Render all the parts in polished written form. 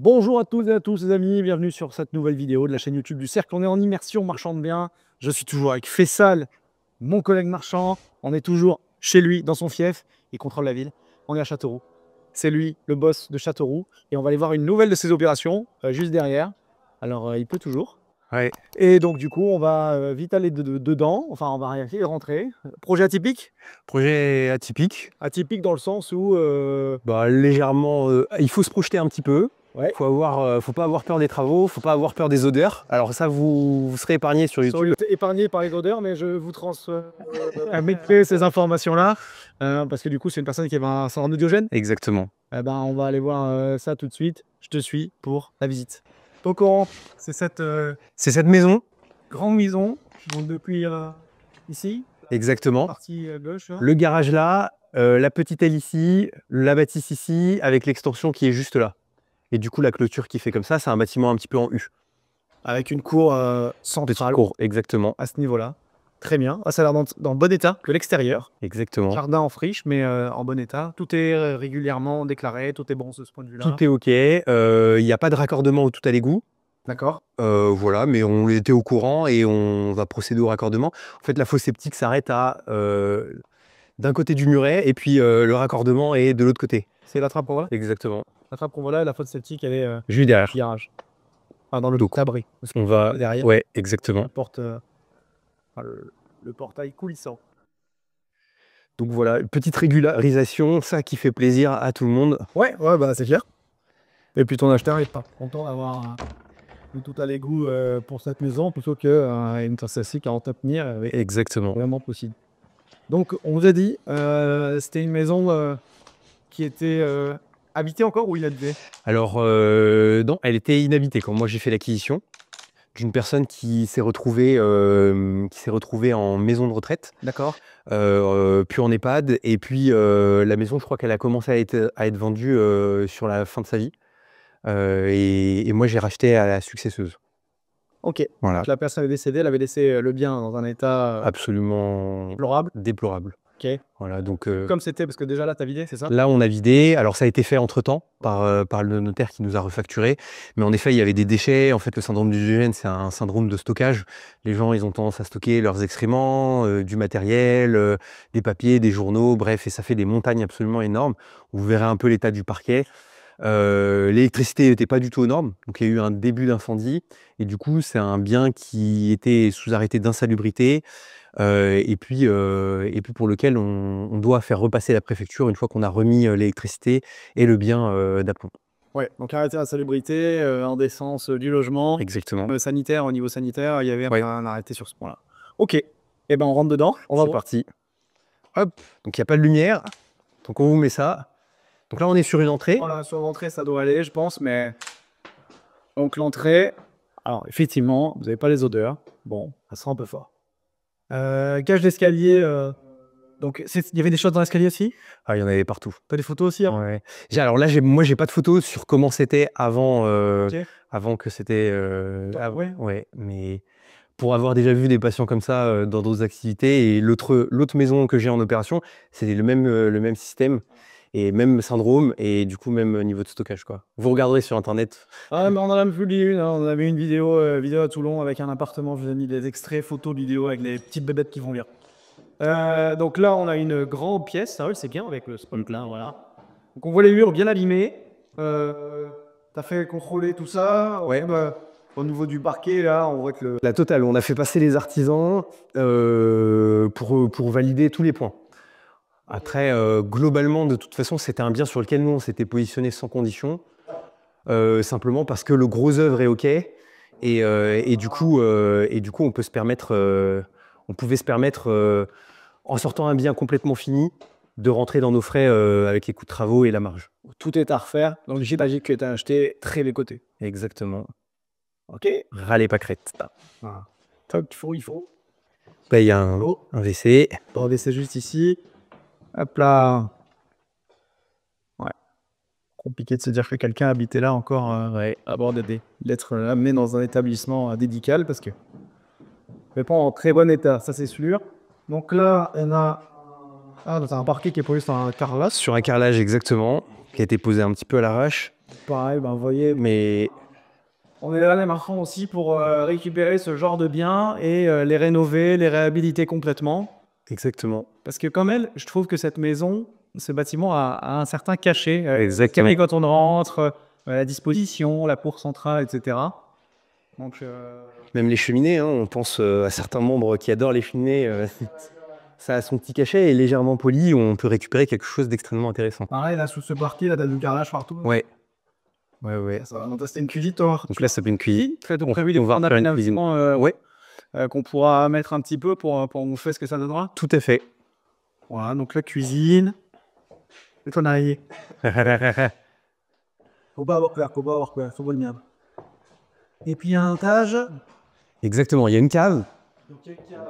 Bonjour à toutes et à tous les amis, bienvenue sur cette nouvelle vidéo de la chaîne YouTube du Cercle. On est en immersion marchand de biens. Je suis toujours avec Faisal, mon collègue marchand. On est toujours chez lui, dans son fief. Il contrôle la ville. On est à Châteauroux. C'est lui, le boss de Châteauroux. Et on va aller voir une nouvelle de ses opérations, juste derrière. Alors, il peut toujours. Ouais, Et donc, du coup, on va vite aller dedans. Enfin, on va rien faire, rentrer. Projet atypique? projet atypique. Atypique dans le sens où... Légèrement, il faut se projeter un petit peu. Ouais. Faut pas avoir peur des travaux, faut pas avoir peur des odeurs. Alors ça, vous serez épargné sur YouTube. Épargné par les odeurs, mais je vous transmettrai ces informations-là, parce que du coup, c'est une personne qui avait un syndrome audiogène. Exactement. Eh ben, on va aller voir ça tout de suite. Je te suis pour la visite. Donc, on rentre. C'est cette maison. grande maison, donc depuis ici, Exactement. partie gauche. Là. Le garage là, la petite aile ici, la bâtisse ici, avec l'extension qui est juste là. Et du coup, la clôture qui fait comme ça, c'est un bâtiment un petit peu en U. Avec une cour Petite centrale cour, exactement. à ce niveau-là. Très bien. Ah, ça a l'air dans bon état que l'extérieur. Exactement. Jardin en friche, mais en bon état. Tout est régulièrement déclaré, tout est bon de ce point de vue-là. Tout est OK. Il n'y a pas de raccordement au tout à l'égout. D'accord. Voilà, mais on était au courant et on va procéder au raccordement. En fait, la fosse septique s'arrête à d'un côté du muret et puis le raccordement est de l'autre côté. C'est la trappe pour voilà. Exactement. La trappe pour voilà, la fosse septique, elle est Juste derrière. garage. Enfin, dans le Donc, abri. on va derrière. Ouais, exactement. La porte, enfin, le portail coulissant. Donc voilà, une petite régularisation, ça qui fait plaisir à tout le monde. Ouais, bah c'est clair. Et puis ton acheteur est pas content d'avoir mis tout à l'égout pour cette maison plutôt que une tasse à en tenir avec Exactement. vraiment possible. Donc on vous a dit, c'était une maison qui était habitée encore ou inhabitée? Alors, non, elle était inhabitée quand moi j'ai fait l'acquisition d'une personne qui s'est retrouvée en maison de retraite. D'accord. Puis en EHPAD, et puis la maison, je crois qu'elle a commencé à être vendue sur la fin de sa vie. Et moi, j'ai racheté à la successeuse. Ok. Voilà. Donc, la personne est décédée, elle avait laissé le bien dans un état Absolument déplorable. Ok. Voilà, donc Comme c'était, parce que déjà là, t'as vidé, c'est ça? là, on a vidé. Alors, ça a été fait entre-temps par le notaire qui nous a refacturé. Mais en effet, il y avait des déchets. En fait, le syndrome d'Hugel, c'est un syndrome de stockage. Les gens, ils ont tendance à stocker leurs excréments, du matériel, des papiers, des journaux, bref, et ça fait des montagnes absolument énormes. Vous verrez un peu l'état du parquet. L'électricité n'était pas du tout aux normes, donc il y a eu un début d'incendie. Et du coup, c'est un bien qui était sous arrêté d'insalubrité. Et puis pour lequel on doit faire repasser la préfecture une fois qu'on a remis l'électricité et le bien d'aplomb. Ouais, donc arrêter la salubrité, indécence du logement. Exactement. Sanitaire, au niveau sanitaire, il y avait Ouais. un arrêté sur ce point-là. Ok, et ben on rentre dedans. On va C'est voir. parti. Hop, donc il n'y a pas de lumière, donc on vous met ça. Donc là, on est sur une entrée. Voilà, sur l'entrée, ça doit aller, je pense, mais... Donc l'entrée, alors effectivement, vous n'avez pas les odeurs. Bon, ça sent un peu fort. Cage d'escalier, donc il y avait des choses dans l'escalier aussi? Ah, il y en avait partout. T'as des photos aussi? Hein? Ouais. Alors là, moi, j'ai pas de photos sur comment c'était avant, Ok. avant que c'était. Ouais. Ouais, mais pour avoir déjà vu des patients comme ça dans d'autres activités, et l'autre maison que j'ai en opération, c'était le même système et même syndrome, et du coup même niveau de stockage, quoi. Vous regarderez sur internet. Ah, mais on en a publié une, hein. On avait une vidéo à Toulon avec un appartement. Je vous ai mis des extraits photos, vidéos avec des petites bébêtes qui vont bien. Donc là, on a une grande pièce. Ça, c'est bien avec le spot là, voilà. Donc on voit les murs bien abîmés. T'as fait contrôler tout ça? Ouais. Au niveau du parquet, là, on voit que La totale, on a fait passer les artisans pour valider tous les points. Après, globalement, de toute façon, c'était un bien sur lequel nous, on s'était positionné sans condition, simplement parce que le gros œuvre est OK, et du coup, on peut se permettre, on pouvait se permettre, en sortant un bien complètement fini, de rentrer dans nos frais avec les coûts de travaux et la marge. tout est à refaire. Donc j'imagine que tu as acheté très les côtés. Exactement. Ok. Râlez pas crête. Voilà. Toc, il faut. Bah, il y a un WC. Bon, c'est juste ici. Hop là. Ouais. Compliqué de se dire que quelqu'un habitait là encore Ouais. à bord d'être amené dans un établissement médical parce que mais pas en très bon état, ça c'est sûr. Donc là, on a un parquet qui est posé sur un carrelage. Sur un carrelage, exactement, qui a été posé un petit peu à l'arrache. Pareil, ben, vous voyez, Mais on est là les marchands aussi pour récupérer ce genre de biens et les rénover, les réhabiliter complètement. exactement. Parce que comme elle, je trouve que cette maison, ce bâtiment a un certain cachet. Exactement. Cachet quand on rentre, la disposition, la cour centrale, etc. Donc, Même les cheminées, hein, on pense à certains membres qui adorent les cheminées. Ça a son petit cachet et légèrement poli, on peut récupérer quelque chose d'extrêmement intéressant. pareil, là, sous ce parquet, là, t'as du carrelage partout. Ouais. Ouais. Ça va. Donc, c'était une cuisine, toi. Donc là, ça fait une cuisine. Faites On prévu des va points faire une cuisine. d'aménagement Ouais, qu'on pourra mettre un petit peu pour vous faire ce que ça donnera. tout à fait. Voilà, donc la cuisine. Et ton arrière. Faut pas avoir peur, faut pas le mien. Et puis, il y a un étage. Exactement, il y a une cave.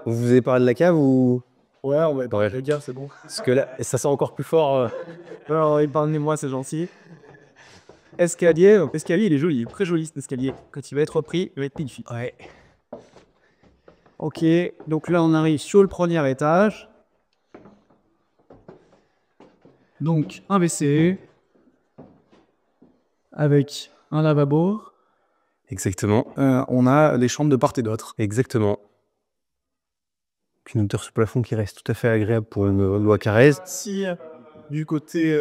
Vous vous avez parlé de la cave ou... Ouais, on va Ouais. le dire, c'est bon. Parce que là, ça sent encore plus fort. Alors, épargnez-moi, c'est gentil. Escalier. L'escalier, il est joli, il est très joli cet escalier. Quand il va être repris, il va être magnifique. Ouais. Ok, donc là, on arrive sur le premier étage. Donc, un WC. Avec un lavabo. Exactement. On a les chambres de part et d'autre. Exactement. Une hauteur sous plafond qui reste tout à fait agréable pour une loi Carrez. Si, du côté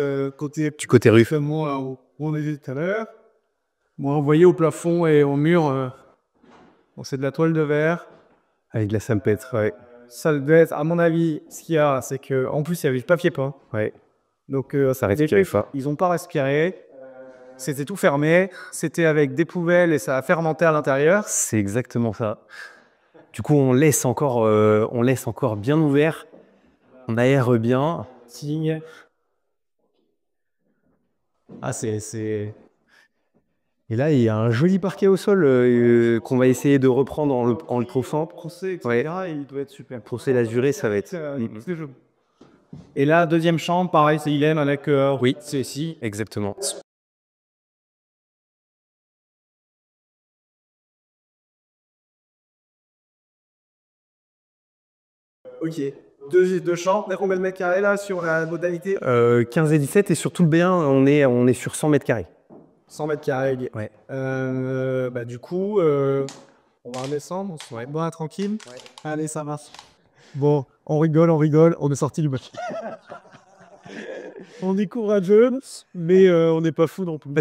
Du côté rue. moi, où on était tout à l'heure. Moi, vous voyez au plafond et au mur, bon, c'est de la toile de verre. Avec de la salpêtre, ouais. Ça doit être, à mon avis, ce qu'il y a, c'est que en plus, il y avait du papier peint. Ouais. Donc, Ça respirait pas. Ils n'ont pas respiré. C'était tout fermé. C'était avec des poubelles et ça a fermenté à l'intérieur. C'est exactement ça. Du coup, on laisse encore bien ouvert. On aère bien. Signe. Ah, c'est... Et là, il y a un joli parquet au sol qu'on va essayer de reprendre en le troussant. Procès, etc. Ouais. Il doit être super. Procès l'azuré, ça va être. C'est joli. Et là, deuxième chambre, pareil, c'est Ilem avec... Oui. C'est ici. Exactement. Ok. Deux chambres, on a combien de mètres carrés là sur la modalité 15 et 17, et sur tout le B1, on est sur 100 mètres carrés. 100 mètres carrés. Ouais. Bah, du coup, on va redescendre, on se fait bon, tranquille. Ouais. Allez, ça marche. Bon, on rigole, on est sorti du match. On est courageux, mais on n'est pas fou non plus.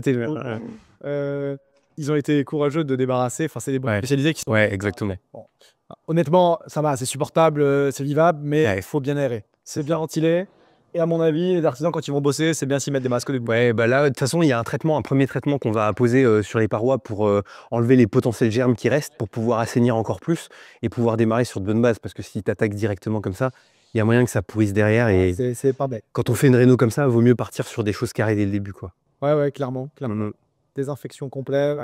Ils ont été courageux de débarrasser, enfin c'est des boîtes spécialisés qui... Ouais, exactement. Bon. Honnêtement, ça va, c'est supportable, c'est vivable, mais il faut bien aérer. C'est bien ventilé. Et à mon avis, les artisans, quand ils vont bosser, c'est bien s'y mettre des masques de boue. Ouais, bah là, de toute façon, il y a un premier traitement qu'on va poser sur les parois pour enlever les potentiels germes qui restent, pour pouvoir assainir encore plus et pouvoir démarrer sur de bonnes bases. Parce que si tu attaques directement comme ça, il y a moyen que ça pourrisse derrière. Et c'est pas bête. quand on fait une réno comme ça, il vaut mieux partir sur des choses carrées dès le début, quoi. Ouais, clairement. Désinfection complète,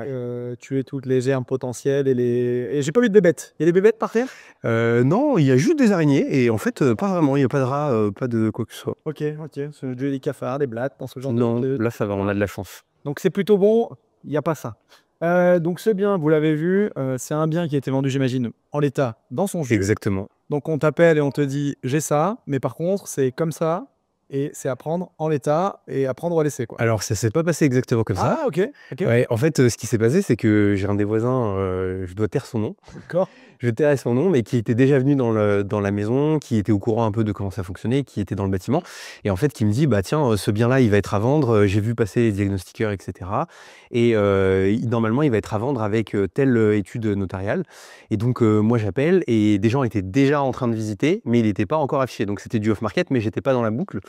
tuer toutes les germes potentiels et j'ai pas vu de bébêtes. Il y a des bébêtes par terre? Non, il y a juste des araignées et en fait, pas vraiment. Il n'y a pas de rats, pas de quoi que ce soit. Ok. C'est des cafards, des blattes, dans ce genre Non, de... là, ça va, on a de la chance. Donc c'est plutôt bon, il n'y a pas ça. Donc ce bien, vous l'avez vu, c'est un bien qui a été vendu, j'imagine, en l'état, dans son jus. Exactement. Donc on t'appelle et on te dit j'ai ça, mais par contre c'est comme ça et c'est à prendre en l'état et à prendre ou à laisser, quoi. Alors, ça s'est pas passé exactement comme ça. Ah, ok. Ouais, en fait, ce qui s'est passé, c'est que j'ai un des voisins, je dois taire son nom. D'accord. Je tairai son nom, mais qui était déjà venu dans la maison, qui était au courant un peu de comment ça fonctionnait, qui était dans le bâtiment. Et en fait, qui me dit, bah tiens, ce bien-là, il va être à vendre. J'ai vu passer les diagnostiqueurs, etc. Et normalement, il va être à vendre avec telle étude notariale. Et donc, moi, j'appelle et des gens étaient déjà en train de visiter, mais il n'était pas encore affiché. Donc, c'était du off-market, mais j'étais pas dans la boucle.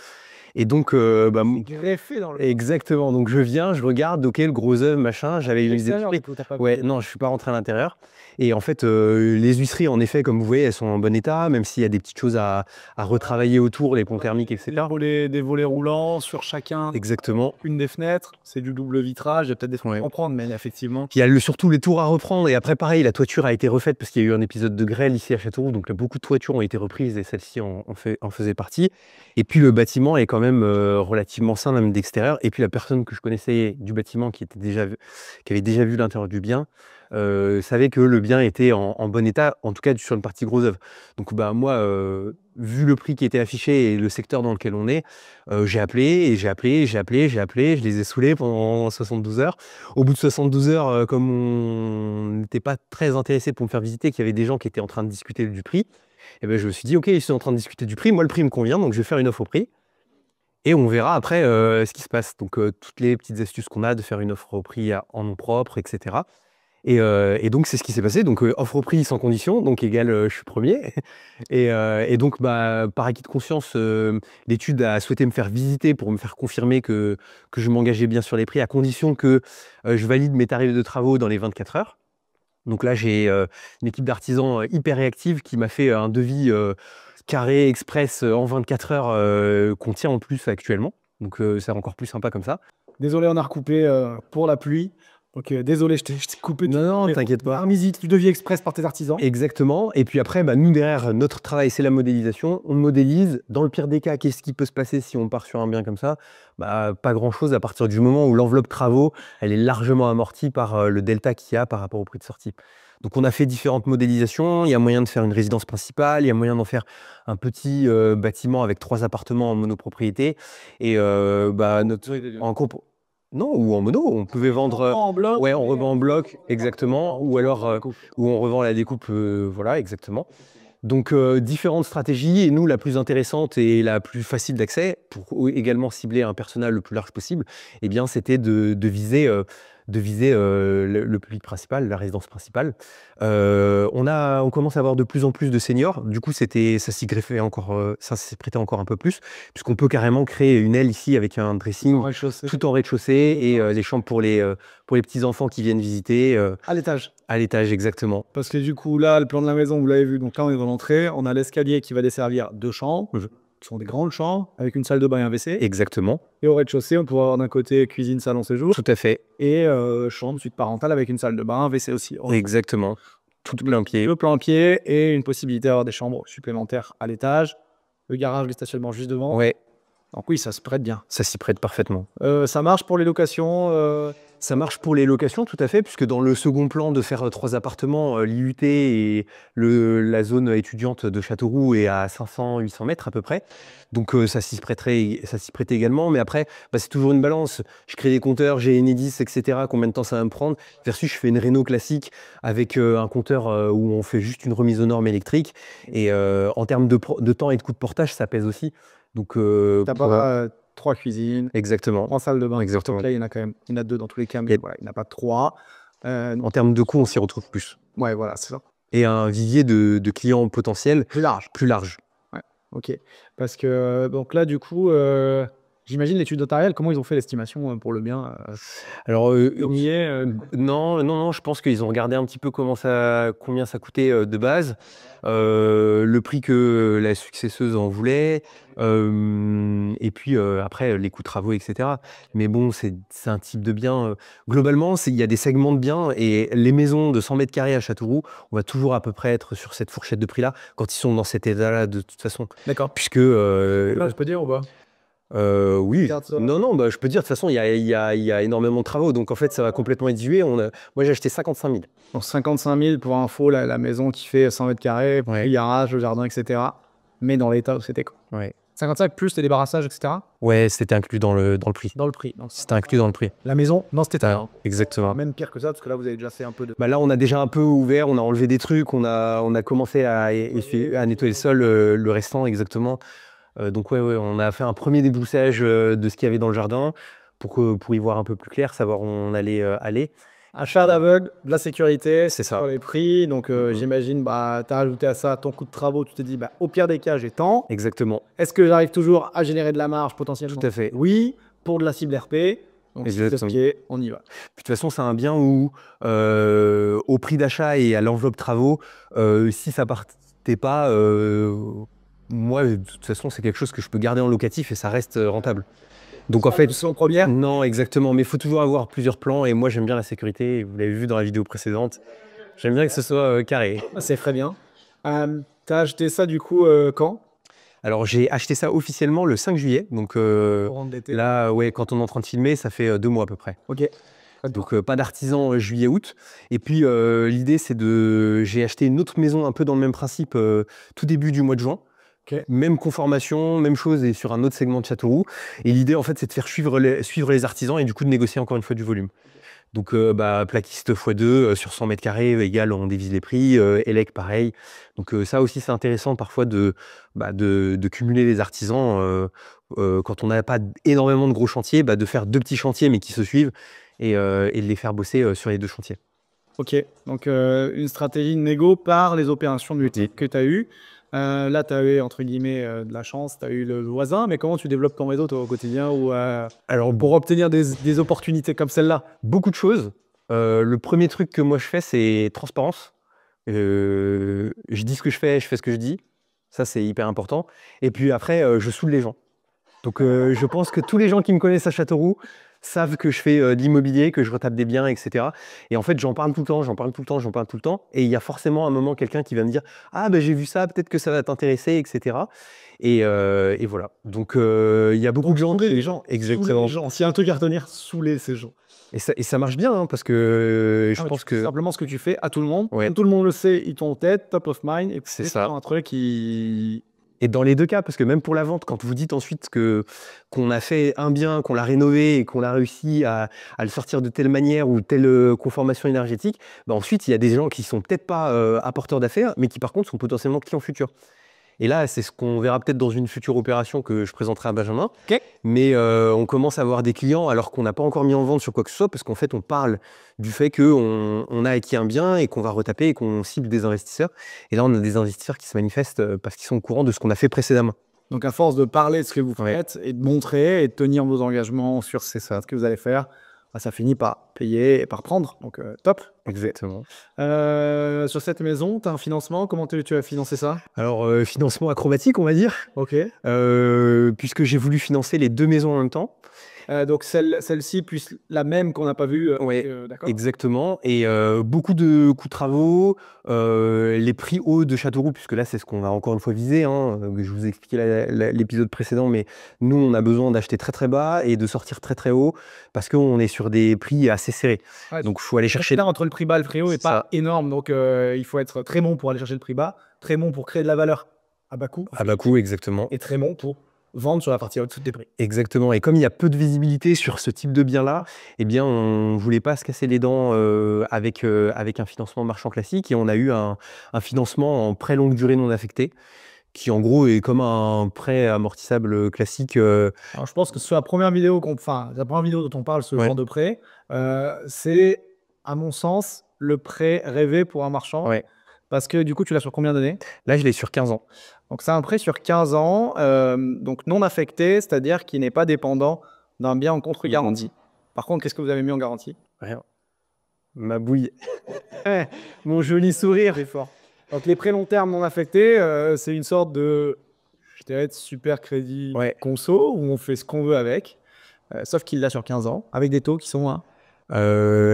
Et donc, Greffé dans le... exactement. Donc, je viens, je regarde, ok, le gros œuf, machin. J'avais eu Ouais, non, je suis pas rentré à l'intérieur. Et en fait, les huisseries, en effet, comme vous voyez, elles sont en bon état, même s'il y a des petites choses à retravailler autour, les ponts thermiques, etc. Des volets roulants sur chacun. Exactement. Une des fenêtres, c'est du double vitrage, il y a peut-être des trucs à comprendre, mais effectivement. Il y a surtout les tours à reprendre. Et après, pareil, la toiture a été refaite parce qu'il y a eu un épisode de grêle ici à Châteauroux. Donc, là, beaucoup de toitures ont été reprises et celle-ci en faisait partie. Et puis, le bâtiment est quand même relativement sain même d'extérieur. Et puis la personne que je connaissais du bâtiment qui avait déjà vu l'intérieur du bien savait que le bien était en bon état, en tout cas sur une partie gros œuvre. Donc bah, moi, vu le prix qui était affiché et le secteur dans lequel on est, j'ai appelé, je les ai saoulés pendant 72 heures. Au bout de 72 heures, comme on n'était pas très intéressé pour me faire visiter, qu'il y avait des gens qui étaient en train de discuter du prix, et ben je me suis dit, ok, ils sont en train de discuter du prix, moi le prix me convient, donc je vais faire une offre au prix. Et on verra après ce qui se passe. Donc toutes les petites astuces qu'on a de faire une offre au prix en nom propre, etc. Et donc c'est ce qui s'est passé. Donc offre au prix sans condition, donc égal je suis premier. Et donc bah, par acquis de conscience, l'étude a souhaité me faire visiter pour me faire confirmer que je m'engageais bien sur les prix, à condition que je valide mes tarifs de travaux dans les 24 heures. Donc là, j'ai une équipe d'artisans hyper réactive qui m'a fait un devis carré express en 24 heures qu'on tient en plus actuellement. Donc c'est encore plus sympa comme ça. Désolé, on a recoupé pour la pluie. Donc désolé, je t'ai coupé. Non, t'inquiète pas. Visite du devis express par tes artisans. Exactement. Et puis après, bah, nous derrière, notre travail, c'est la modélisation. On modélise. Dans le pire des cas, qu'est-ce qui peut se passer si on part sur un bien comme ça? Bah, pas grand-chose à partir du moment où l'enveloppe travaux, elle est largement amortie par le delta qu'il y a par rapport au prix de sortie. Donc on a fait différentes modélisations. Il y a moyen de faire une résidence principale, il y a moyen d'en faire un petit bâtiment avec 3 appartements en monopropriété. Et bah, non, ou en mono, on pouvait vendre. En bloc. Ouais, on revend en bloc, exactement. Ou alors, où on revend la découpe, voilà, exactement. Donc, différentes stratégies. Et nous, la plus intéressante et la plus facile d'accès, pour également cibler un personnel le plus large possible, eh bien, c'était de viser le public principal, la résidence principale. On commence à avoir de plus en plus de seniors. Du coup, ça s'y greffait encore, ça s'y prêtait encore un peu plus, puisqu'on peut carrément créer une aile ici avec un dressing tout en rez-de-chaussée et des chambres pour les petits-enfants qui viennent visiter. À l'étage. À l'étage, exactement. Parce que du coup, là, le plan de la maison, vous l'avez vu. Donc là, on est dans l'entrée. On a l'escalier qui va desservir 2 chambres, qui sont des grandes chambres, avec une salle de bain et un WC. Exactement. Et au rez-de-chaussée, on pourra avoir d'un côté cuisine, salon, séjour. Tout à fait. Et chambre, suite parentale, avec une salle de bain, un WC aussi. Exactement. Tout plein pied. Le plein pied et une possibilité d'avoir des chambres supplémentaires à l'étage. Le garage, le stationnement juste devant. Ouais. Donc oui, ça se prête bien. Ça s'y prête parfaitement. Ça marche pour les locations Ça marche pour les locations, tout à fait, puisque dans le second plan de faire 3 appartements, l'IUT et la zone étudiante de Châteauroux est à 500-800 mètres à peu près. Donc ça s'y prêtait également. Mais après, bah, c'est toujours une balance. Je crée des compteurs, j'ai Enedis, etc. Combien de temps ça va me prendre? Versus, je fais une réno classique avec un compteur où on fait juste une remise aux normes électriques. Et en termes de temps et de coût de portage, ça pèse aussi. Donc, t'as pas 3 cuisines, exactement. 3 salles de bain. Exactement. Donc là, il y en a quand même, il y en a 2 dans tous les cas, mais voilà, il n'y en a pas 3. En termes de coût, on s'y retrouve plus. Ouais, voilà, c'est ça. Et un vivier de clients potentiels plus large. Plus large. Ouais, ok. Parce que donc là, du coup, j'imagine l'étude notariale, comment ils ont fait l'estimation pour le bien Alors, on y est non, je pense qu'ils ont regardé un petit peu combien ça coûtait de base, le prix que la successeuse en voulait, et puis après les coûts de travaux, etc. Mais bon, c'est un type de bien. Globalement, il y a des segments de biens et les maisons de 100 mètres carrés à Châteauroux, on va toujours à peu près être sur cette fourchette de prix-là quand ils sont dans cet état-là de toute façon. D'accord. Puisque. Là, je peux dire ou pas oui, non, bah, je peux dire, de toute façon, il y a énormément de travaux, donc en fait, ça va complètement être dilué. Moi, j'ai acheté 55 000. Donc 55 000 pour info, la maison qui fait 100 mètres carrés, Ouais. le garage, le jardin, etc. Mais dans l'état où c'était quoi. Ouais. 55 plus les débarrassages, etc. Ouais, c'était inclus dans le prix. Dans le prix. C'était inclus dans le prix. La maison, dans cet état. Hein. Exactement. Même pire que ça, parce que là, vous avez déjà fait un peu de. Bah là, on a déjà un peu ouvert, on a enlevé des trucs, on a commencé à nettoyer le sol, le restant, exactement. Donc ouais, on a fait un premier débroussage de ce qu'il y avait dans le jardin pour y voir un peu plus clair, savoir où on allait aller. Un chat d'aveugle, de la sécurité, c'est ça. Sur les prix. Donc j'imagine, bah, tu as ajouté à ça ton coût de travaux, tu te dis, bah, au pire des cas, j'ai tant. Exactement. Est-ce que j'arrive toujours à générer de la marge potentiellement? Tout à fait. Oui, pour de la cible RP. Donc si c'est OK, on y va. Puis, de toute façon, c'est un bien où, au prix d'achat et à l'enveloppe travaux, si ça partait pas, moi, de toute façon, c'est quelque chose que je peux garder en locatif et ça reste rentable. Donc en fait, en première. Non, exactement, mais il faut toujours avoir plusieurs plans et moi j'aime bien la sécurité, vous l'avez vu dans la vidéo précédente, j'aime bien que ce soit carré. C'est très bien. Tu as acheté ça du coup quand? Alors, j'ai acheté ça officiellement le 5 juillet. Donc Courant de l'été. là, ouais, quand on est en train de filmer, ça fait 2 mois à peu près. Ok. Donc pas d'artisan juillet-août. Et puis l'idée, c'est j'ai acheté une autre maison un peu dans le même principe tout début du mois de juin. Ok. Même conformation, même chose et sur un autre segment de Châteauroux. Et l'idée, en fait, c'est de faire suivre les artisans et du coup de négocier encore une fois du volume. Donc plaquiste x2 sur 100 mètres carrés égal, on divise les prix. Élec, pareil. Donc ça aussi, c'est intéressant parfois de cumuler les artisans quand on n'a pas énormément de gros chantiers, de faire 2 petits chantiers mais qui se suivent et de les faire bosser sur les 2 chantiers. Ok, donc une stratégie de négo par les opérations du type que tu as eues. Là, tu as eu, entre guillemets, de la chance, tu as eu le voisin, mais comment tu développes ton réseau toi, au quotidien ou, Alors, pour obtenir des opportunités comme celle-là? beaucoup de choses. Le premier truc que moi je fais, c'est transparence. Je dis ce que je fais ce que je dis. Ça, c'est hyper important. Et puis après, je saoule les gens. Donc, je pense que tous les gens qui me connaissent à Châteauroux savent que je fais de l'immobilier, que je retape des biens, etc. Et en fait, j'en parle tout le temps, j'en parle tout le temps, j'en parle tout le temps. Et il y a forcément un moment quelqu'un qui va me dire « Ah, j'ai vu ça, peut-être que ça va t'intéresser, etc. » Et voilà. Donc, il y a beaucoup de gens... Saouler les gens. Exactement. Les gens. S'il y a un truc à retenir, saouler ces gens. Et ça marche bien, hein, parce que je pense Tu fais que... simplement ce que tu fais à tout le monde. Ouais. Tout le monde le sait, ils t'ont en tête, top of mind. Et C'est c'est ça. un truc qui... Et dans les 2 cas, parce que même pour la vente, quand vous dites ensuite qu'on a fait un bien, qu'on l'a rénové et qu'on a réussi à le sortir de telle manière ou telle conformation énergétique, ensuite, il y a des gens qui sont peut-être pas apporteurs d'affaires, mais qui par contre sont potentiellement clients futurs. Et là, c'est ce qu'on verra peut-être dans une future opération que je présenterai à Benjamin. Ok. Mais on commence à avoir des clients alors qu'on n'a pas encore mis en vente sur quoi que ce soit, parce qu'en fait, on parle du fait qu'on a acquis un bien et qu'on va retaper et qu'on cible des investisseurs. Et là, on a des investisseurs qui se manifestent parce qu'ils sont au courant de ce qu'on a fait précédemment. Donc, à force de parler de ce que vous faites et de montrer et de tenir vos engagements sur ce que vous allez faire, ça finit par payer et par prendre. Donc, top. Exactement. Sur cette maison, tu as un financement. Comment tu as financé ça? Alors, financement acrobatique, on va dire, Ok. puisque j'ai voulu financer les 2 maisons en même temps. Donc, celle-ci, plus la même qu'on n'a pas vue. Ouais, d'accord. exactement. Et beaucoup de coûts de travaux, les prix hauts de Châteauroux, puisque là, c'est ce qu'on va encore une fois viser. Hein. Je vous ai expliqué l'épisode précédent, mais nous, on a besoin d'acheter très très bas et de sortir très très haut, parce qu'on est sur des prix assez serrés. Ouais, donc, il faut aller chercher... là, entre le prix bas et le prix haut n'est pas énorme. Donc, il faut être très bon pour aller chercher le prix bas, très bon pour créer de la valeur à bas coût. À bas coût, exactement. Et très bon pour vendre sur la partie haute des prix. Exactement. Et comme il y a peu de visibilité sur ce type de bien-là, eh bien, on ne voulait pas se casser les dents avec un financement marchand classique. Et on a eu un financement en prêt longue durée non affecté, qui en gros est comme un prêt amortissable classique. Alors, je pense que sur la première vidéo, la première vidéo dont on parle, ce genre de prêt, c'est, à mon sens, le prêt rêvé pour un marchand. Ouais. Parce que du coup, tu l'as sur combien d'années? Là, je l'ai sur 15 ans. Donc, c'est un prêt sur 15 ans, donc non affecté, c'est-à-dire qui n'est pas dépendant d'un bien en contre-garantie. Par contre, qu'est-ce que vous avez mis en garantie? Rien. Ma bouille. Mon joli sourire. C'est fort. Donc, les prêts long terme non affectés, c'est une sorte de, je dirais, de super crédit conso où on fait ce qu'on veut avec, sauf qu'il l'a sur 15 ans, avec des taux qui sont à...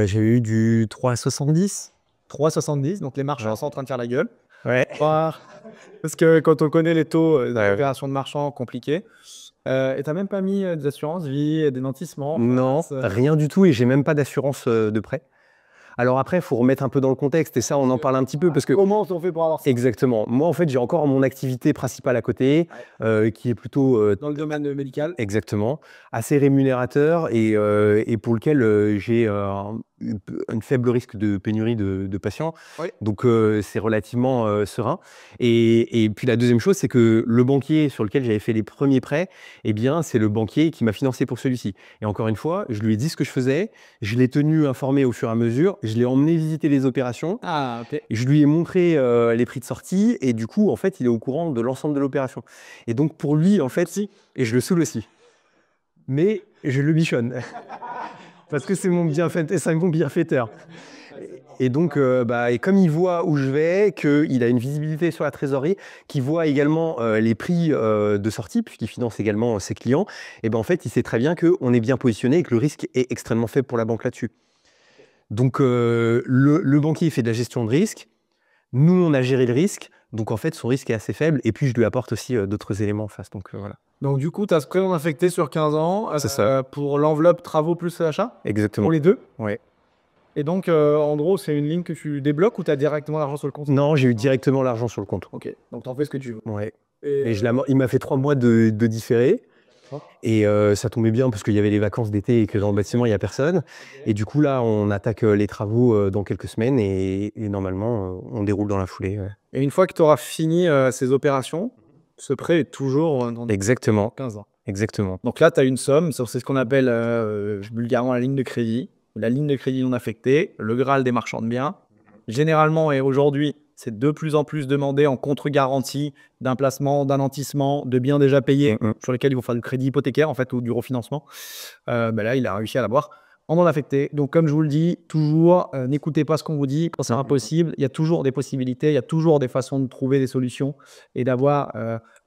J'ai eu du 3,70. 3,70, donc les marchands sont en train de faire la gueule. Ouais. Parce que quand on connaît les taux d'opération de marchands compliqués, et t'as même pas mis des assurances vie, des nantissements? Non, rien du tout, et j'ai même pas d'assurance de prêt. Alors après, il faut remettre un peu dans le contexte, et ça, on en parle un petit peu, parce que... Comment on fait pour avoir ça? Exactement. Moi, en fait, j'ai encore mon activité principale à côté, qui est plutôt... dans le domaine médical. Exactement. Assez rémunérateur, et pour lequel j'ai un faible risque de pénurie de patients. Donc, c'est relativement serein. Et puis, la deuxième chose, c'est que le banquier sur lequel j'avais fait les premiers prêts, eh bien, c'est le banquier qui m'a financé pour celui-ci. Et encore une fois, je lui ai dit ce que je faisais, je l'ai tenu informé au fur et à mesure, je l'ai emmené visiter les opérations, et je lui ai montré les prix de sortie, et du coup, en fait, il est au courant de l'ensemble de l'opération. Et donc, pour lui, en fait, et je le saoule aussi. Mais je le bichonne. Parce que c'est mon bienfaiteur. Et donc, et comme il voit où je vais, qu'il a une visibilité sur la trésorerie, qu'il voit également les prix de sortie, puisqu'il finance également ses clients, et en fait, il sait très bien qu'on est bien positionné et que le risque est extrêmement faible pour la banque là-dessus. Donc, le banquier fait de la gestion de risque. Nous, on a géré le risque. Donc en fait, son risque est assez faible. Et puis je lui apporte aussi d'autres éléments en face. Donc voilà. Donc du coup, tu as ce prêt non affecté sur 15 ans C'est ça. pour l'enveloppe travaux plus achat Exactement. pour les deux. Ouais. Et donc, en gros, c'est une ligne que tu débloques ou tu as directement l'argent sur le compte? Non, j'ai eu directement l'argent sur le compte. Ok, donc tu en fais ce que tu veux. Ouais. Et, Et il m'a fait 3 mois de différé. Et ça tombait bien parce qu'il y avait les vacances d'été et que dans le bâtiment, il n'y a personne. Et du coup, là, on attaque les travaux dans quelques semaines et normalement, on déroule dans la foulée. Ouais. et une fois que tu auras fini ces opérations, ce prêt est toujours dans Exactement. 15 ans. Exactement. Donc là, tu as une somme, c'est ce qu'on appelle vulgairement la ligne de crédit, la ligne de crédit non affectée, le Graal des marchands de biens. Généralement, et aujourd'hui, c'est de plus en plus demandé en contre-garantie d'un placement, d'un nantissement, de biens déjà payés sur lesquels ils vont faire du crédit hypothécaire en fait ou du refinancement. Là, il a réussi à l'avoir en non affecté. Donc, comme je vous le dis, toujours, n'écoutez pas ce qu'on vous dit quand c'est impossible. Il y a toujours des possibilités, il y a toujours des façons de trouver des solutions et d'avoir.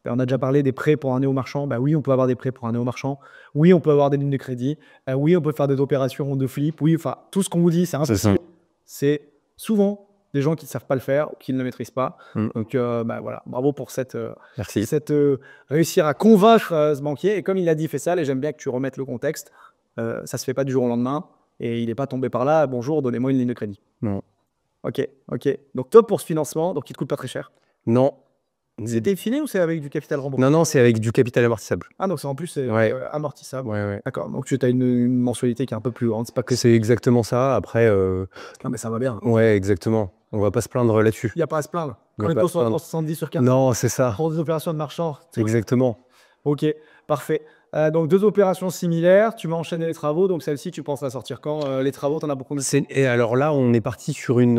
On a déjà parlé des prêts pour un néo-marchand. Oui, on peut avoir des prêts pour un néo-marchand. Oui, on peut avoir des lignes de crédit. Oui, on peut faire des opérations de flip. Oui, enfin, tout ce qu'on vous dit, c'est impossible. C'est souvent des gens qui ne savent pas le faire ou qui ne le maîtrisent pas. Donc, voilà, bravo pour Merci. réussir à convaincre ce banquier. Et comme il a dit, Faisal, et j'aime bien que tu remettes le contexte, ça ne se fait pas du jour au lendemain. Et il n'est pas tombé par là, bonjour, donnez-moi une ligne de crédit. Non. Ok. Donc, top pour ce financement, donc il ne te coûte pas très cher. Non. C'était fini ou c'est avec du capital remboursé? Non, c'est avec du capital amortissable. Ah, donc en plus, c'est amortissable. Ouais. D'accord, donc tu as une mensualité qui est un peu plus grande. C'est pas que c'est exactement ça. Après. Non, mais ça va bien. Ouais, exactement. On va pas se plaindre là-dessus. Il n'y a pas à se plaindre. On Quand va les pas taux se sont à plaindre. 70 sur 4 Non, c'est ça. pour des opérations de marchand. Exactement. Ok, parfait. Donc, deux opérations similaires. Tu vas enchaîner les travaux. Donc, celle-ci, tu penses la sortir quand? Les travaux, tu en as beaucoup de... Et alors là, on est parti sur une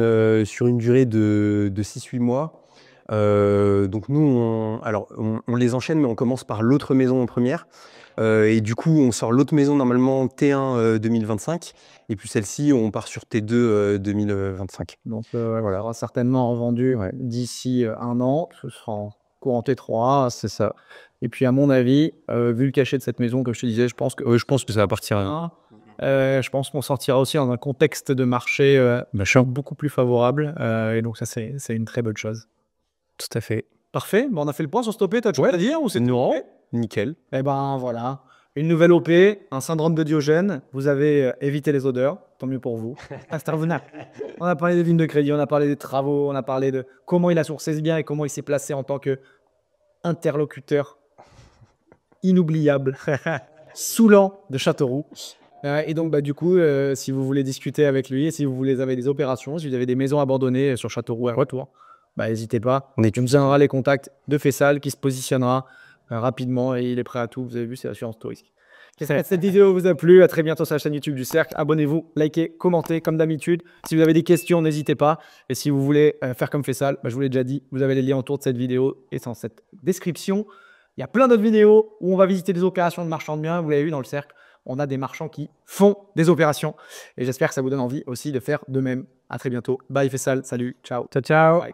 durée de 6-8 mois. Donc nous, on les enchaîne, mais on commence par l'autre maison en première. Et du coup, on sort l'autre maison normalement T1 2025. Et puis celle-ci, on part sur T2 2025. Donc, voilà, on aura certainement revendu d'ici un an. Ce sera en courant T3. C'est ça. Et puis, à mon avis, vu le cachet de cette maison, comme je te disais, je pense que ça va partir. je pense qu'on sortira aussi dans un contexte de marché beaucoup plus favorable. Et donc, ça, c'est une très bonne chose. Tout à fait. Parfait. Bon, on a fait le point sur ce OP. T'as tout à dire ou c'est Non, tout? nickel. Eh ben voilà, une nouvelle OP, un syndrome de Diogène. Vous avez évité les odeurs, tant mieux pour vous. On a parlé des lignes de crédit, on a parlé des travaux, on a parlé de comment il a sourcé ce bien et comment il s'est placé en tant que interlocuteur inoubliable, saoulant de Châteauroux. Et donc, du coup, si vous voulez discuter avec lui, et si vous avez des opérations, si vous avez des maisons abandonnées sur Châteauroux à retour, n'hésitez pas. Tu me donneras les contacts de Faisal qui se positionnera rapidement et il est prêt à tout. Vous avez vu, c'est l'assurance tout risque. J'espère que cette vidéo vous a plu. À très bientôt sur la chaîne YouTube du Cercle. Abonnez-vous, likez, commentez comme d'habitude. Si vous avez des questions, n'hésitez pas. Et si vous voulez faire comme Faisal, je vous l'ai déjà dit, vous avez les liens autour de cette vidéo et dans cette description. Il y a plein d'autres vidéos où on va visiter des opérations de marchands de biens. Vous l'avez vu dans le Cercle, on a des marchands qui font des opérations. Et j'espère que ça vous donne envie aussi de faire de même. À très bientôt. Bye Faisal. Salut. Ciao. Ciao. Bye.